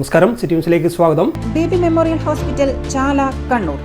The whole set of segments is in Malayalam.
നമസ്കാരം, സിറ്റി ന്യൂസിലേക്ക് സ്വാഗതം. ബേബി മെമ്മോറിയൽ ഹോസ്പിറ്റൽ, ചാല, കണ്ണൂർ.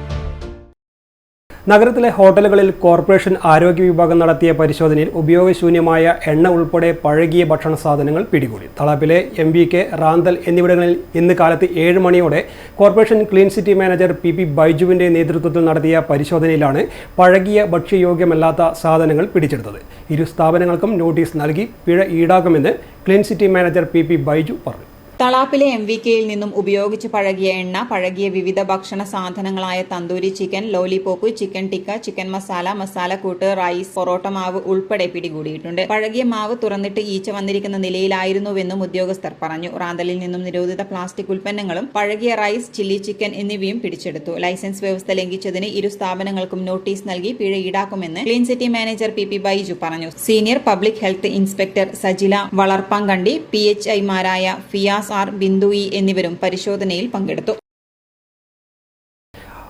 നഗരത്തിലെ ഹോട്ടലുകളിൽ കോർപ്പറേഷൻ ആരോഗ്യ വിഭാഗം നടത്തിയ പരിശോധനയിൽ ഉപയോഗശൂന്യമായ എണ്ണ ഉൾപ്പെടെ പഴകിയ ഭക്ഷണ സാധനങ്ങൾ പിടികൂടി. തളാപ്പിലെ MVK, റാന്തൽ എന്നിവിടങ്ങളിൽ ഇന്ന് കാലത്ത് 7 മണിയോടെ corporation clean city manager PP ബൈജുവിന്റെ നേതൃത്വത്തിൽ നടത്തിയ പരിശോധനയിലാണ് പഴകിയ ഭക്ഷ്യയോഗ്യമല്ലാത്ത സാധനങ്ങൾ പിടിച്ചെടുത്തത്. ഇരു സ്ഥാപനങ്ങൾക്കും നോട്ടീസ് നൽകി പിഴ ഈടാക്കുമെന്ന് clean city manager PP Baiju പറഞ്ഞു. തളാപ്പിലെ MVKയിൽ നിന്നും ഉപയോഗിച്ച് പഴകിയ എണ്ണ, പഴകിയ വിവിധ ഭക്ഷണ സാധനങ്ങളായ tandoori chicken, lollipop, chicken tikka, chicken masala, മസാലക്കൂട്ട്, റൈസ്, പൊറോട്ട മാവ് ഉൾപ്പെടെ പിടികൂടിയിട്ടുണ്ട്. പഴകിയ മാവ് തുറന്നിട്ട് ഈച്ച വന്നിരിക്കുന്ന നിലയിലായിരുന്നുവെന്നും ഉദ്യോഗസ്ഥർ പറഞ്ഞു. റാന്തലിൽ നിന്നും നിരോധിത പ്ലാസ്റ്റിക് ഉൽപ്പന്നങ്ങളും പഴകിയ റൈസ്, ചില്ലി ചിക്കൻ എന്നിവയും പിടിച്ചെടുത്തു. ലൈസൻസ് വ്യവസ്ഥ ലംഘിച്ചതിന് ഇരു സ്ഥാപനങ്ങൾക്കും നോട്ടീസ് നൽകി പിഴ ഈടാക്കുമെന്ന് clean city manager PP Baiju പറഞ്ഞു. Senior public health inspector Sajila Valarppankandi, PHI മാരായ ഫിയാസ് R, ബിന്ദു E എന്നിവരും പരിശോധനയിൽ പങ്കെടുത്തു.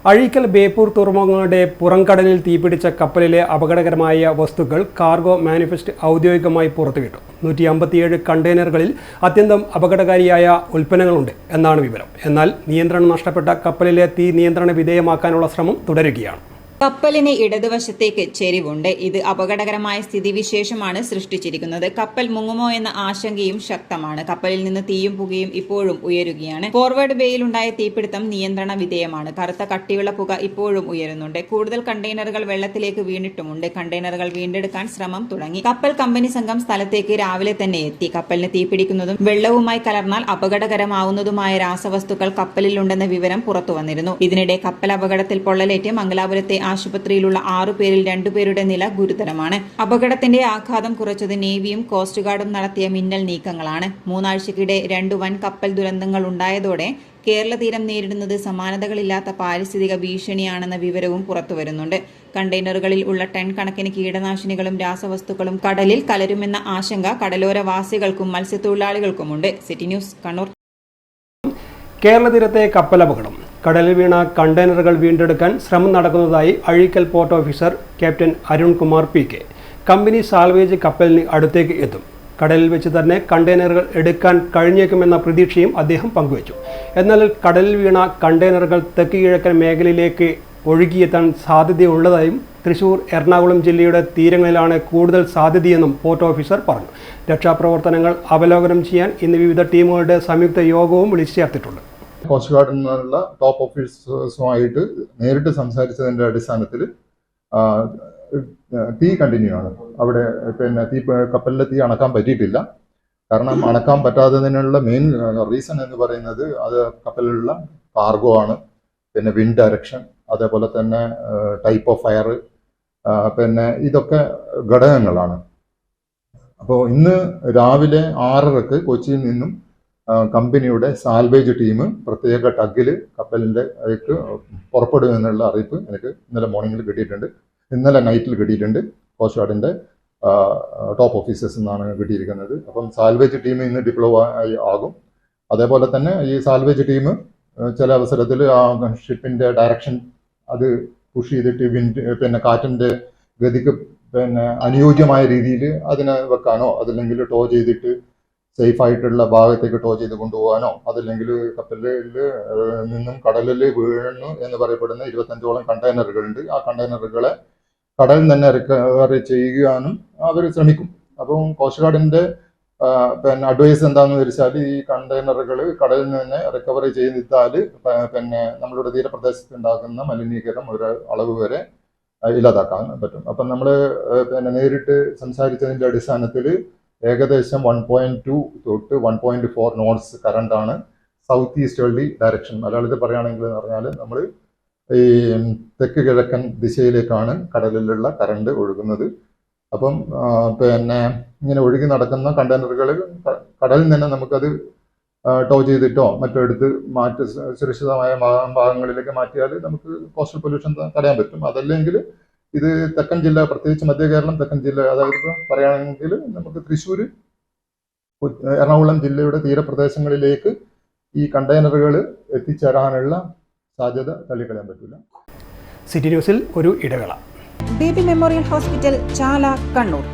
അഴീക്കൽ, ബേപ്പൂർ തുറമുഖങ്ങളുടെ പുറംകടലിൽ തീപിടിച്ച കപ്പലിലെ അപകടകരമായ വസ്തുക്കൾ കാർഗോ മാനിഫെസ്റ്റ് ഔദ്യോഗികമായി പുറത്തുവിട്ടു. 157 കണ്ടെയ്നറുകളിൽ അത്യന്തം അപകടകാരിയായ ഉൽപ്പന്നങ്ങളുണ്ട് എന്നാണ് വിവരം. എന്നാൽ നിയന്ത്രണം നഷ്ടപ്പെട്ട കപ്പലിലെ തീ നിയന്ത്രണ വിധേയമാക്കാനുള്ള ശ്രമം തുടരുകയാണ്. കപ്പലിന് ഇടതുവശത്തേക്ക് ചെരിവുണ്ട്. ഇത് അപകടകരമായ സ്ഥിതിവിശേഷമാണ് സൃഷ്ടിച്ചിരിക്കുന്നത്. കപ്പൽ മുങ്ങുമോ എന്ന ആശങ്കയും ശക്തമാണ്. കപ്പലിൽ നിന്ന് തീയും പുകയും ഇപ്പോഴും ഉയരുകയാണ്. ഫോർവേഡ് ബേയിലുണ്ടായ തീപിടുത്തം നിയന്ത്രണ വിധേയമാണ്. കറുത്ത കട്ടിയുള്ള പുക ഇപ്പോഴും ഉയരുന്നുണ്ട്. കൂടുതൽ കണ്ടെയ്നറുകൾ വെള്ളത്തിലേക്ക് വീണിട്ടുമുണ്ട്. കണ്ടെയ്നറുകൾ വീണ്ടെടുക്കാൻ ശ്രമം തുടങ്ങി. കപ്പൽ കമ്പനി സംഘം സ്ഥലത്തേക്ക് രാവിലെ തന്നെ എത്തി. കപ്പലിന് തീപിടിക്കുന്നതും വെള്ളവുമായി കലർന്നാൽ അപകടകരമാവുന്നതുമായ രാസവസ്തുക്കൾ കപ്പലിലുണ്ടെന്ന വിവരം പുറത്തുവന്നിരുന്നു. ഇതിനിടെ കപ്പൽ അപകടത്തിൽ പൊള്ളലേറ്റ് മംഗലാപുരത്തെ ആശുപത്രിയിലുള്ള 6 പേരിൽ 2 പേരുടെ നില ഗുരുതരമാണ്. അപകടത്തിന്റെ ആഘാതം കുറച്ചത് നേവിയും കോസ്റ്റ് ഗാർഡും നടത്തിയ മിന്നൽ നീക്കങ്ങളാണ്. 3 ആഴ്ചക്കിടെ 2 വൻ കപ്പൽ ദുരന്തങ്ങൾ ഉണ്ടായതോടെ കേരള തീരം നേരിടുന്നത് സമാനതകളില്ലാത്ത പാരിസ്ഥിതിക ഭീഷണിയാണെന്ന വിവരവും പുറത്തുവരുന്നുണ്ട്. കണ്ടെയ്നറുകളിൽ ഉള്ള ടൺ കണക്കിന് കീടനാശിനികളും രാസവസ്തുക്കളും കടലിൽ കലരുമെന്ന ആശങ്ക കടലോരവാസികൾക്കും മത്സ്യത്തൊഴിലാളികൾക്കുമുണ്ട്. City news, Kannur. കേരള തീരത്തെ കപ്പലപകടം. കടലിൽ വീണ കണ്ടെയ്നറുകൾ വീണ്ടെടുക്കാൻ ശ്രമം നടക്കുന്നതായി Azhikkal port officer captain Arunkumar PK. Company salvage കപ്പലിന് അടുത്തേക്ക് എത്തും. കടലിൽ വെച്ച് തന്നെ കണ്ടെയ്നറുകൾ എടുക്കാൻ കഴിഞ്ഞേക്കുമെന്ന പ്രതീക്ഷയും അദ്ദേഹം പങ്കുവച്ചു. എന്നാൽ കടലിൽ വീണ കണ്ടെയ്നറുകൾ തെക്ക് കിഴക്കൻ മേഖലയിലേക്ക് ഒഴുകിയെത്താൻ സാധ്യതയുള്ളതായും തൃശൂർ, എറണാകുളം ജില്ലയുടെ തീരങ്ങളിലാണ് കൂടുതൽ സാധ്യതയെന്നും പോർട്ട് ഓഫീസർ പറഞ്ഞു. രക്ഷാപ്രവർത്തനങ്ങൾ അവലോകനം ചെയ്യാൻ ഇന്ന് വിവിധ ടീമുകളുടെ സംയുക്ത യോഗവും വിളിച്ചു ചേർത്തിട്ടുണ്ട്. കോസ്റ്റ് ഗാർഡിൽ നിന്നുള്ള ടോപ്പ് ഓഫീസേഴ്സുമായിട്ട് നേരിട്ട് സംസാരിച്ചതിൻ്റെ അടിസ്ഥാനത്തിൽ തീ കണ്ടിന്യൂ ആണ്. അവിടെ കപ്പലിലെ തീ അണക്കാൻ പറ്റിയിട്ടില്ല. കാരണം അണക്കാൻ പറ്റാത്തതിനുള്ള മെയിൻ റീസൺ എന്ന് പറയുന്നത് അത് കപ്പലിലുള്ള കാർഗോ ആണ്. പിന്നെ വിൻഡ് ഡയറക്ഷൻ, അതേപോലെ തന്നെ ടൈപ്പ് ഓഫ് ഫയർ, ഇതൊക്കെ ഘടകങ്ങളാണ്. അപ്പോൾ ഇന്ന് രാവിലെ 6:30 കൊച്ചിയിൽ നിന്നും കമ്പനിയുടെ സാൽവേജ് ടീം പ്രത്യേക ടഗിൽ കപ്പലിൻ്റെ അതിലേക്ക് പുറപ്പെടുമെന്നുള്ള അറിയിപ്പ് എനിക്ക് ഇന്നലെ മോർണിംഗിൽ കിട്ടിയിട്ടുണ്ട്. ഇന്നലെ നൈറ്റിൽ കിട്ടിയിട്ടുണ്ട്. കോസ്റ്റ് ഗാർഡിൻ്റെ ടോപ്പ് ഓഫീസേഴ്സ് എന്നാണ് കിട്ടിയിരിക്കുന്നത്. അപ്പം സാൽവേജ് ടീം ഇന്ന് ഡിപ്ലോ ആകും. അതേപോലെ തന്നെ ഈ സാൽവേജ് ടീം ചില അവസരത്തിൽ ആ ഷിപ്പിൻ്റെ ഡയറക്ഷൻ അത് പുഷ് ചെയ്തിട്ട് വിൻഡ് കാറ്റിൻ്റെ ഗതിക്ക് അനുയോജ്യമായ രീതിയിൽ അതിനെ വെക്കാനോ, അതല്ലെങ്കിൽ ടോ ചെയ്തിട്ട് സേഫ് ആയിട്ടുള്ള ഭാഗത്തേക്ക് ടോ ചെയ്ത് കൊണ്ടുപോകാനോ, അതല്ലെങ്കിൽ കപ്പലിൽ നിന്നും കടലിൽ വീഴുന്നു എന്ന് പറയപ്പെടുന്ന 25ഓളം കണ്ടെയ്നറുകളുണ്ട്. ആ കണ്ടെയ്നറുകളെ കടലിൽ തന്നെ റിക്കവറി ചെയ്യാനും അവർ ശ്രമിക്കും. അപ്പം കോസ്റ്റ് ഗാർഡിൻ്റെ അഡ്വൈസ് എന്താണെന്ന് വെച്ചാൽ ഈ കണ്ടെയ്നറുകൾ കടലിൽ നിന്ന് റിക്കവറി ചെയ്താൽ നമ്മളുടെ തീരപ്രദേശത്ത് ഉണ്ടാകുന്ന മലിനീകരണം ഒരു അളവ് വരെ ഇല്ലാതാക്കാൻ പറ്റും. അപ്പം നമ്മൾ നേരിട്ട് സംസാരിച്ചതിൻ്റെ അടിസ്ഥാനത്തിൽ ഏകദേശം 1.2 തൊട്ട് 1.4 നോട്ട്സ് കറണ്ടാണ് സൗത്ത് ഈസ്റ്റേർലി ഡയറക്ഷൻ. മലയാളത്തിൽ പറയുകയാണെങ്കിൽ എന്ന് പറഞ്ഞാൽ നമ്മൾ ഈ തെക്ക് കിഴക്കൻ ദിശയിലേക്കാണ് കടലിലുള്ള കറണ്ട് ഒഴുകുന്നത്. അപ്പം ഇങ്ങനെ ഒഴുകി നടക്കുന്ന കണ്ടെയ്നറുകൾ കടലിൽ തന്നെ നമുക്കത് ടോ ചെയ്തിട്ടോ മറ്റോ എടുത്ത് സുരക്ഷിതമായ ഭാഗങ്ങളിലേക്ക് മാറ്റിയാൽ നമുക്ക് കോസ്റ്റൽ പൊല്യൂഷൻ തടയാൻ പറ്റും. അതല്ലെങ്കിൽ ഇത് തെക്കൻ ജില്ല, പ്രത്യേകിച്ച് മധ്യ കേരളം, തെക്കൻ ജില്ല, അതായത് പറയുകയാണെങ്കിൽ നമുക്ക് തൃശ്ശൂർ, എറണാകുളം ജില്ലയുടെ തീരപ്രദേശങ്ങളിലേക്ക് ഈ കണ്ടെയ്നറുകൾ എത്തിച്ചേരാനുള്ള സാധ്യത തള്ളിക്കളയാൻ പറ്റില്ല. സിറ്റി ന്യൂസിൽ ഒരു ഇടവേള. ബേബി മെമ്മോറിയൽ ഹോസ്പിറ്റൽ, ചാല, Kannur.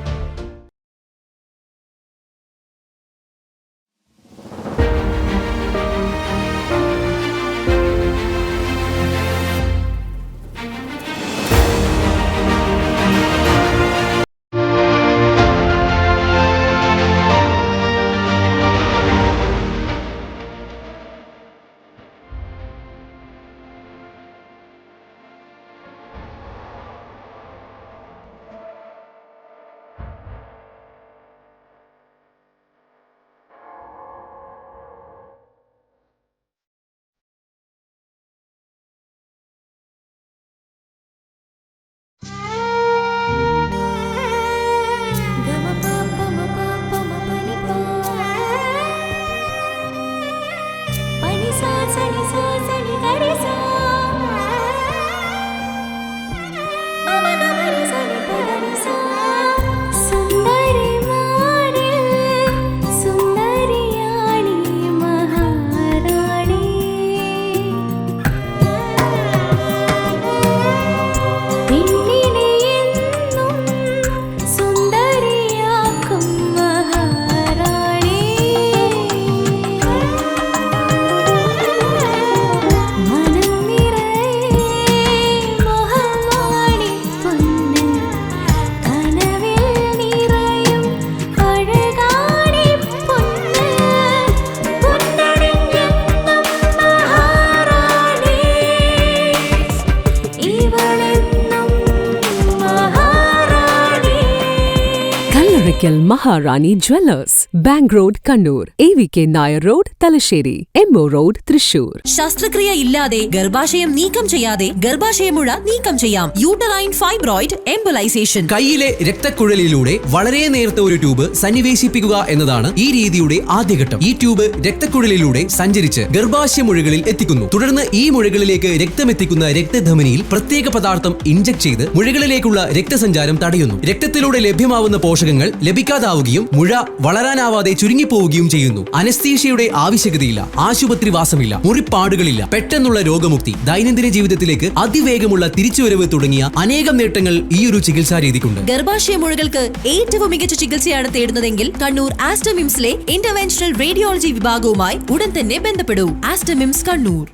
Oracle Maharani Jewellers, Bank Road, Kannur, AVK Nair Road, Talasheri, MO Road, Thrissur. ശസ്ത്രക്രിയ ഇല്ലാതെ ഗർഭാശയം നീക്കം ചെയ്യാതെ ഗർഭാശയമുഴ നീക്കം ചെയ്യാം. Uterine fibroid embolisation. കൈയിലെ രക്തക്കുഴലിലൂടെ വളരെ നേർത്ത ഒരു ട്യൂബ് സന്നിവേശിപ്പിക്കുക എന്നതാണ് ഈ രീതിയുടെ ആദ്യഘട്ടം. ഈ ട്യൂബ് രക്തക്കുഴലിലൂടെ സഞ്ചരിച്ച് ഗർഭാശയ മുഴകളിൽ എത്തിക്കുന്നു. തുടർന്ന് ഈ മുഴകളിലേക്ക് രക്തമെത്തിക്കുന്ന രക്തധമനിയിൽ പ്രത്യേക പദാർത്ഥം ഇൻജക്ട് ചെയ്ത് മുഴകളിലേക്കുള്ള രക്തസഞ്ചാരം തടയുന്നു. രക്തത്തിലൂടെ ലഭ്യമാവുന്ന പോഷകങ്ങൾ ലഭിക്കാതാവുകയും മുഴ വളരാനാവാതെ ചുരുങ്ങിപ്പോവുകയും ചെയ്യുന്നു. അനസ്തീഷ്യയുടെ ആവശ്യകതയില്ല, ആശുപത്രിവാസമില്ല, മുറിപ്പാടുകളില്ല, പെട്ടെന്നുള്ള രോഗമുക്തി, ദൈനംദിന ജീവിതത്തിലേക്ക് അതിവേഗമുള്ള തിരിച്ചുവരവ് തുടങ്ങിയ അനേകം നേട്ടങ്ങൾ ഈ ഒരു ചികിത്സാ രീതിക്കുണ്ട്. ഗർഭാശയ മുഴകൾക്ക് ഏറ്റവും മികച്ച ചികിത്സയാണ് തേടുന്നതെങ്കിൽ കണ്ണൂർ ആസ്റ്റമിംസിലെ ഇന്റർവെൻഷണൽ റേഡിയോളജി വിഭാഗവുമായി ഉടൻ തന്നെ ബന്ധപ്പെടൂ. Aster MIMS Kannur.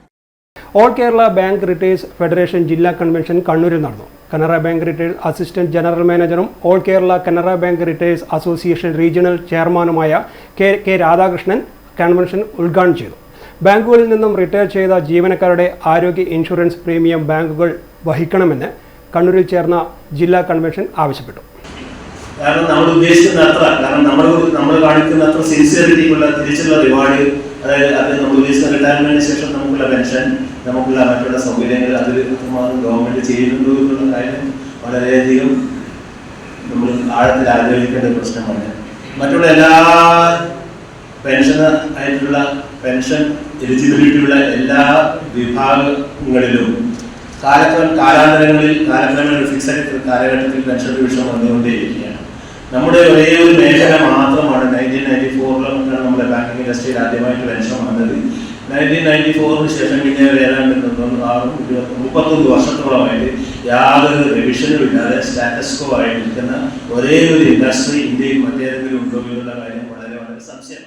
All Kerala bank retirees federation ജില്ലാ കൺവെൻഷൻ കണ്ണൂരിൽ നടന്നു. Canara bank retirees assistant general മാനേജറും all Kerala Canara bank retirees association regional ചെയർമാനുമായ കെ രാധാകൃഷ്ണൻ കൺവെൻഷൻ ഉദ്ഘാടനം ചെയ്തു. ബാങ്കുകളിൽ നിന്നും റിട്ടയർ ചെയ്ത ജീവനക്കാരുടെ ആരോഗ്യ ഇൻഷുറൻസ് പ്രീമിയം ബാങ്കുകൾ വഹിക്കണമെന്ന് കണ്ണൂരിൽ ചേർന്ന ജില്ലാ കൺവെൻഷൻ ആവശ്യപ്പെട്ടു. കാരണം നമ്മൾ ഉദ്ദേശിക്കുന്ന അത്ര, കാരണം നമ്മൾ കാണിക്കുന്ന അത്ര സിൻസിയറിറ്റിക്കുള്ള തിരിച്ചുള്ള റിവാർഡ്, അതായത് അത് നമ്മൾ ഉദ്ദേശിക്കുന്ന റിട്ടയർമെന്റിന് ശേഷം നമുക്കുള്ള പെൻഷൻ, നമുക്കുള്ള മറ്റുള്ള സൗകര്യങ്ങൾ അതിൽ ഗവൺമെന്റ് ചെയ്യുന്നുണ്ടോ എന്നുള്ള കാര്യം വളരെയധികം നമ്മൾ ആഴത്തിൽ ആലോചിക്കേണ്ട പ്രശ്നമാണ്. മറ്റുള്ള എല്ലാ പെൻഷൻ ആയിട്ടുള്ള പെൻഷൻ എലിജിബിലിറ്റിയുള്ള എല്ലാ വിഭാഗങ്ങളിലും കാലക്രമേണ ഫിക്സഡ് കാലഘട്ടത്തിൽ പെൻഷൻ ഡിവിഷൻ വന്നുകൊണ്ടേയിരിക്കുകയാണ്. നമ്മുടെ ഒരേ ഒരു മേഖല മാത്രമാണ് 1994 നമ്മുടെ ബാങ്കിങ് ഇൻഡസ്ട്രിയിൽ ആദ്യമായിട്ട് പെൻഷൻ വന്നത്. 1994 ശേഷം പിന്നെ ഏതാണ്ട് 31 വർഷത്തോളമായിട്ട് യാതൊരു റിവിഷനും ഇല്ലാതെ സ്റ്റാറ്റസ് കോ ആയി നിൽക്കുന്ന ഒരേ ഒരു ഇൻഡസ്ട്രി ഇന്ത്യയിൽ മറ്റേതെങ്കിലും ഉണ്ടോ എന്നുള്ള കാര്യം വളരെ വളരെ സംശയമാണ്.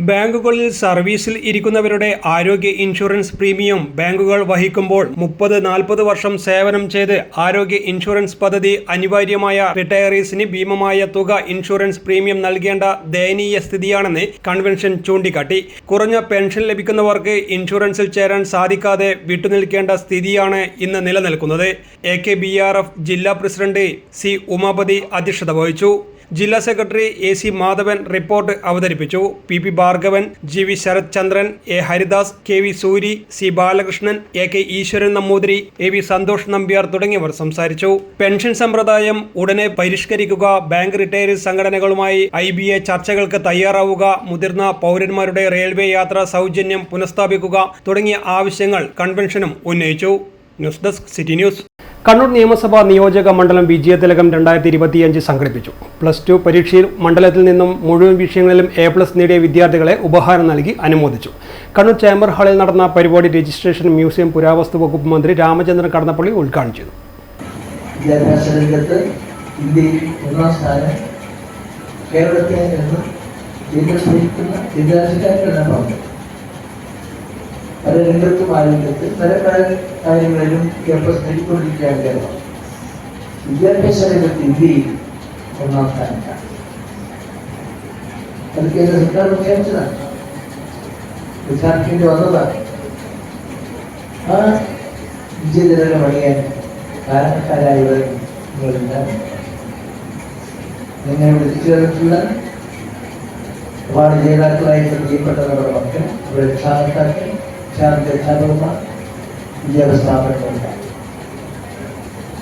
ബാങ്കുകളിൽ സർവീസിൽ ഇരിക്കുന്നവരുടെ ആരോഗ്യ ഇൻഷുറൻസ് പ്രീമിയം ബാങ്കുകൾ വഹിക്കുമ്പോൾ 30-40 വർഷം സേവനം ചെയ്ത് ആരോഗ്യ ഇൻഷുറൻസ് പദ്ധതി അനിവാര്യമായ റിട്ടയറീസിന് ഭീമമായ തുക ഇൻഷുറൻസ് പ്രീമിയം നൽകേണ്ട ദയനീയ സ്ഥിതിയാണെന്ന് കൺവെൻഷൻ ചൂണ്ടിക്കാട്ടി. കുറഞ്ഞ പെൻഷൻ ലഭിക്കുന്നവർക്ക് ഇൻഷുറൻസിൽ ചേരാൻ സാധിക്കാതെ വിട്ടുനിൽക്കേണ്ട സ്ഥിതിയാണ് ഇന്ന് നിലനിൽക്കുന്നത്. AKBRF ജില്ലാ പ്രസിഡന്റ് C ഉമാപതി അധ്യക്ഷത വഹിച്ചു. ജില്ലാ സെക്രട്ടറി AC മാധവൻ റിപ്പോർട്ട് അവതരിപ്പിച്ചു. PP Bhargavan, GV Sarath Chandran, A Haridas, KV Suri, C Balakrishnan, AK Eshwaran Namboothiri, AV Santhosh Nambiar തുടങ്ങിയവർ സംസാരിച്ചു. പെൻഷൻ സമ്പ്രദായം ഉടനെ പരിഷ്കരിക്കുക, ബാങ്ക് റിട്ടയർഡ് സംഘടനകളുമായി IBA ചർച്ചകൾക്ക് തയ്യാറാവുക, മുതിർന്ന പൗരന്മാരുടെ റെയിൽവേ യാത്ര സൗജന്യം പുനഃസ്ഥാപിക്കുക തുടങ്ങിയ ആവശ്യങ്ങൾ കൺവെൻഷനും ഉന്നയിച്ചു. News desk city news. Kannur നിയമസഭാ നിയോജക മണ്ഡലം വിജയതിലകം 2025 സംഘടിപ്പിച്ചു. +2 പരീക്ഷയിൽ മണ്ഡലത്തിൽ നിന്നും മുഴുവൻ വിഷയങ്ങളിലും A+ നേടിയ വിദ്യാർത്ഥികളെ ഉപഹാരം നൽകി അനുമോദിച്ചു. കണ്ണൂർ ചേംബർ ഹാളിൽ നടന്ന പരിപാടി രജിസ്ട്രേഷൻ മ്യൂസിയം പുരാവസ്തു വകുപ്പ് മന്ത്രി രാമചന്ദ്രൻ കടന്നപ്പള്ളി ഉദ്ഘാടനം ചെയ്തു. വിദ്യാഭ്യാസ രംഗത്ത് ഇന്ത്യയിൽ 1ാം സ്ഥാനം കേരളത്തിൽ നിന്ന് കേന്ദ്രീകരിക്കുന്ന വിദ്യാഭ്യാസക്കാരുടെ പറഞ്ഞു. പല രംഗത്തും ആരോഗ്യത്തിൽ പല കാര്യങ്ങളിലും ക്യാമ്പസ് നേടിക്കൊണ്ടിരിക്കുകയാണ് കേരളം. വിദ്യാഭ്യാസ രംഗത്ത് ഇന്ത്യയിൽ 1ാം സ്ഥാനത്താണ്. അത് കേന്ദ്ര സർക്കാർ പ്രഖ്യാപിച്ചതാണ്, പ്രഖ്യാപിക്കേണ്ടി വന്നതാണ്. ആ വിജയതിലകം അണിയാൻ കാരണക്കാരായവർ നിങ്ങളെല്ലാം നിങ്ങളെ വിളിച്ചുള്ള ഒരുപാട് ജേതാക്കളായി പ്രിയപ്പെട്ട നമ്മുടെ മക്കൾ, അവരുടെ രക്ഷാകർത്താക്കൾ, രക്ഷാകർത്താക്കന്മാർ, വിദ്യാഭ്യാസ സ്ഥാപനങ്ങളുണ്ട്.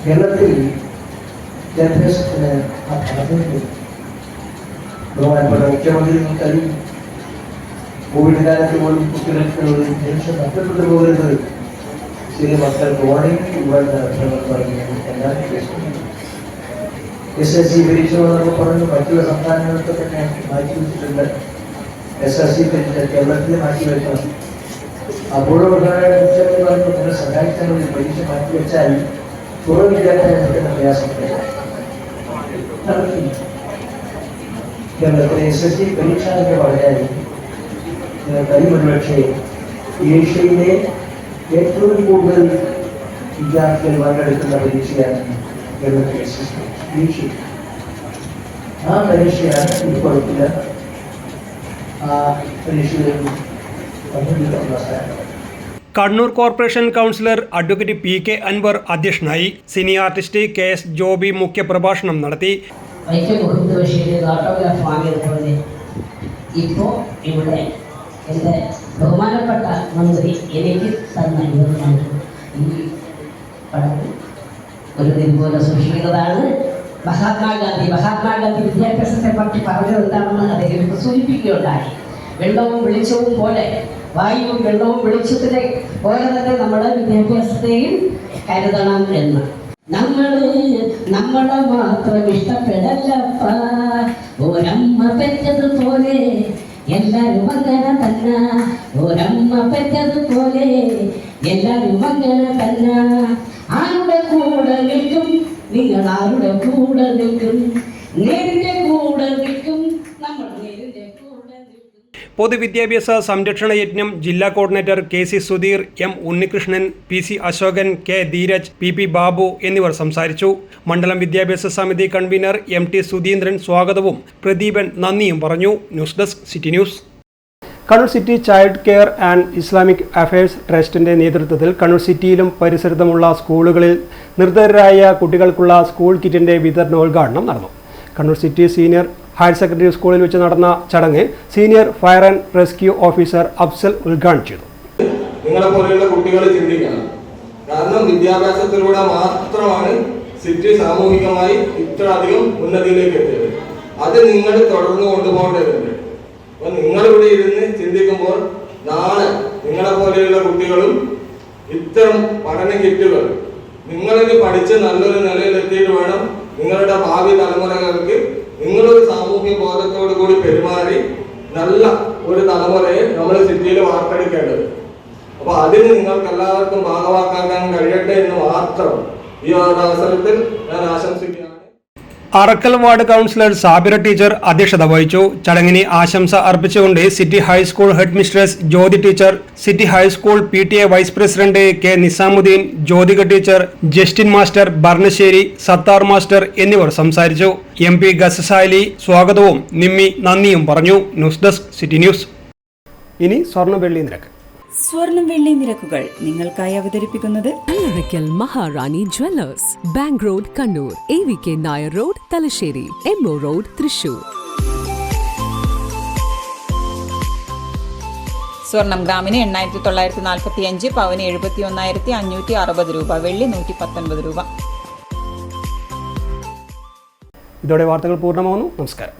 കേരളത്തിൽ വിദ്യാഭ്യാസത്തിന് ആ പ്രാധാന്യം ബഹുമാനപ്പെട്ട മുഖ്യമന്ത്രി നമുക്കറിയും. കോവിഡ് കാലത്ത് പോലും കുട്ടികൾക്ക് ഒരു പെൻഷൻ നഷ്ടപ്പെട്ടു പോകരുത്, ചെറിയ മക്കൾക്ക് ഓർഡിനറി ഇവിടെ പറയുന്നത് എല്ലാവരും കേസുണ്ട്. SSC പരീക്ഷ എന്നൊക്കെ പറഞ്ഞു മറ്റുള്ള സംസ്ഥാനങ്ങളൊക്കെ തന്നെ മാറ്റിവെച്ചിട്ടുണ്ട്. SSC പരീക്ഷ കേരളത്തിൽ മാറ്റിവെക്കണം. അപ്പോഴും മുഖ്യമന്ത്രി പറഞ്ഞു നിങ്ങൾ സഹായിച്ചാൽ മതി, പരീക്ഷ മാറ്റിവെച്ചാൽ പൂർവ്വ വിദ്യാഭ്യാസത്തിന് പ്രയാസമില്ല. കേരളത്തിലെ SSC പരീക്ഷ എന്ന് പറഞ്ഞാൽ ഒരുപക്ഷെ ഏഷ്യയിലെ ഏറ്റവും കൂടുതൽ വിദ്യാർത്ഥികൾ പങ്കെടുക്കുന്ന പരീക്ഷയാണ് കേരളത്തിലെ SSC പരീക്ഷ. ആ പരീക്ഷയാണ് ഈ കുഴപ്പമില്ല. ആ പരീക്ഷയിൽ Kannur corporation councillor advocate PK Anwar അധ്യക്ഷനായി. സിനി ആർട്ടിസ്റ്റ് KS ജോബി മുഖ്യപ്രഭാഷണം നടത്തി. വൈക്കം മുഹമ്മദ് ബഷീർ ഓട്ടോഗ്രാഫ് വാങ്ങിയതുപോലെ ഇപ്പോൾ ഇവിടെ എൻ്റെ ബഹുമാനപ്പെട്ട മന്ത്രി എനിക്ക് തന്ന ഈ പടം ഒരു പോലെ സൂക്ഷിക്കുന്നതാണ്. മഹാത്മാഗാന്ധി വിദ്യാഭ്യാസത്തെ പറ്റി പറഞ്ഞത് എന്താണെന്ന് അദ്ദേഹം സൂചിപ്പിക്കുകയുണ്ടായി. വെള്ളവും വെളിച്ചവും പോലെ, വായുവും വെള്ളവും വെളിച്ചത്തിലെ പോലെ തന്നെ നമ്മുടെ വിദ്യാഭ്യാസത്തെയും കരുതണം എന്ന്. നമ്മളെ മാത്രം ഇഷ്ടപ്പെടല്ലപ്പ, ഒരമ്മ പെറ്റതുപോലെ എല്ലാരും അങ്ങനെ തന്നെ, ഒരമ്മ പെറ്റതുപോലെ എല്ലാരും അങ്ങനെ തന്നെ. ആരുടെ കൂടെ നിൽക്കും നിങ്ങൾ, ആരുടെ കൂടെ നിൽക്കും, നേരിന്റെ കൂടെ നിൽക്കും നമ്മൾ, നേരിന്റെ കൂടെ നിൽക്കും. പൊതുവിദ്യാഭ്യാസ സംരക്ഷണ യജ്ഞം ജില്ലാ coordinator KC Sudheer, M Unnikrishnan, PC Ashokan, K Dheeraj, PP Babu എന്നിവർ സംസാരിച്ചു. മണ്ഡലം വിദ്യാഭ്യാസ സമിതി കൺവീനർ MT സുധീന്ദ്രൻ സ്വാഗതവും പ്രദീപൻ നന്ദിയും പറഞ്ഞു. News desk city news. Kannur city child care and Islamic affairs ട്രസ്റ്റിന്റെ നേതൃത്വത്തിൽ കണ്ണൂർ സിറ്റിയിലും പരിസരത്തുമുള്ള സ്കൂളുകളിൽ നിർധനരായ കുട്ടികൾക്കുള്ള സ്കൂൾ കിറ്റിന്റെ വിതരണോദ്ഘാടനം നടന്നു. Kannur city senior higher secondary സ്കൂളിൽ വെച്ച് നടന്ന ചടങ്ങ് senior fire and rescue officer Afsal ഉദ്ഘാടനം ചെയ്തു. നിങ്ങളെ പോലെയുള്ള കുട്ടികൾ ചിന്തിക്കണം. കാരണം വിദ്യാഭ്യാസത്തിലൂടെ മാത്രമാണ് സിറ്റി സാമൂഹികമായി ഇത്ര അധികം ഉന്നതിയിലേക്ക് എത്തിയത്. അത് നിങ്ങൾ തുടർന്ന് കൊണ്ടുപോകേണ്ടതുണ്ട്. അപ്പൊ നിങ്ങളിവിടെ ഇരുന്ന് ചിന്തിക്കുമ്പോൾ നാളെ നിങ്ങളെ പോലെയുള്ള കുട്ടികളും ഇത്തരം പഠന കിറ്റുകൾ നിങ്ങളിത് പഠിച്ച് നല്ലൊരു നിലയിൽ എത്തിയിട്ട് വേണം നിങ്ങളുടെ ഭാവി തലമുറകൾക്ക് നിങ്ങളൊരു സാമൂഹ്യ ബോധത്തോടു കൂടി പെരുമാറി നല്ല ഒരു തലമുറയെ നമ്മൾ സിറ്റിയിൽ വാർത്തെടുക്കേണ്ടത്. അപ്പൊ അതിന് നിങ്ങൾക്ക് എല്ലാവർക്കും ഭാഗവാക്കാക്കാൻ കഴിയട്ടെ എന്ന് മാത്രം ഈ അവസരത്തിൽ ഞാൻ ആശംസിക്കുകയാണ്. Arakkal ward councillor Sabira teacher അധ്യക്ഷത വഹിച്ചു. ചടങ്ങിന് ആശംസ അർപ്പിച്ചുകൊണ്ട് city high school head mistress Jyothi teacher, city high school PTA vice president K Nizamuddin, Jyothika teacher, Justin master Bharanasseri, Sathar master എന്നിവർ സംസാരിച്ചു. MP ഗസസാലി സ്വാഗതവും നിമ്മി നന്ദിയും പറഞ്ഞു. News desk city news. ഇനി സ്വർണ്ണ വെള്ളി നിരക്ക്. സ്വർണം വെള്ളി നിരക്കുകൾ നിങ്ങൾക്കായി അവതരിപ്പിക്കുന്നത് Kallarakkal Maharani jewellers, bank road Kannur, AVK Nair road Thalassery, MO road Thrissur. സ്വർണം ഗ്രാമിന് 8,945, പവന് 71,560 രൂപ, വെള്ളി 119 രൂപ. ഇതോടെ വാർത്തകൾ പൂർണ്ണമാകുന്നു. നമസ്കാരം.